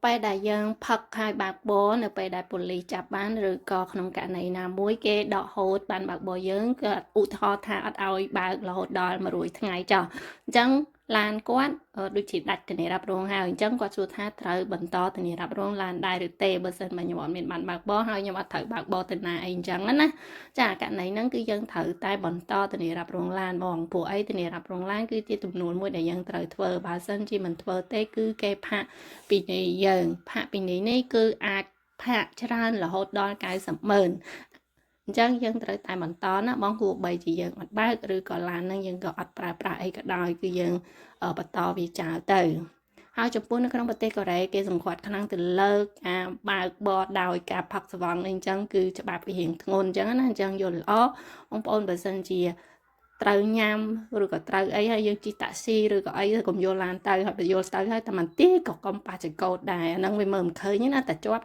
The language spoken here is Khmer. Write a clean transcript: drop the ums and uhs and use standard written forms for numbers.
ពេលដែលយើងផឹកហើយបើកបរនៅពេលដែលប៉ូលីសចាប់បានឬក៏ក្នុងករណីណាមួយគេដកហូតបានបើកបរយើងគឺឧទាហរណ៍ថាអត់ឲ្យបើករហូតដល់100ថ្ងៃចុះអញ្ចឹងឡានគាត់ដូចជាដាច់ធានារ៉ាប់រងហើយអញ្ចឹងគាត់សួរថាត្រូវបន្តធានារ៉ាប់រងឡានដែរឬទេបើសិនបើខ្ញុំអត់មានបានបើកបរហើយខ្ញុំអត់ត្រូវបើកបរទៅណាអីអញ្ចឹងណាចាករណីហ្នឹងគឺយើងត្រូវតែបន្តធានារ៉ាប់រងឡានហ្មងព្រោះអីធានារ៉ាប់រងឡានគឺជាទំនួលមួយដែលយើងត្រូវធ្វើបើសិនជាមិនធ្វើទេគឺគេផាកពីនេះយើងផាកពីនេះគឺអាចផាកច្រើនរហូតដល់900000អញ្ចឹងយើងត្រូវតែបន្តណាបងគួរបីជាយើងអត់បើកឬក៏ឡានហ្នឹងយើងក៏អត់ប្រើប្រាស់អីក៏ដោយគឺយើងបន្តវាចោលទៅហើយចំពោះនៅក្នុងប្រទេសកូរ៉េគេសង្កត់ខ្លាំងទៅលើការបើកបរដោយការផឹកស្វឹងអីចឹងគឺច្បាប់វារៀងធ្ងន់ចឹងណាអញ្ចឹងយល់ល្អបងប្អូនបើសិនជាត្រូវញ៉ាំឬក៏ត្រូវអីហើយយើងជិះតាក់ស៊ីឬក៏អីកុំយកឡានទៅហើយបើយកទៅហើយតែមិនទីក៏កុំប៉ះចង្កូតដែរអាហ្នឹងវាមើលមិនឃើញណាតែជាប់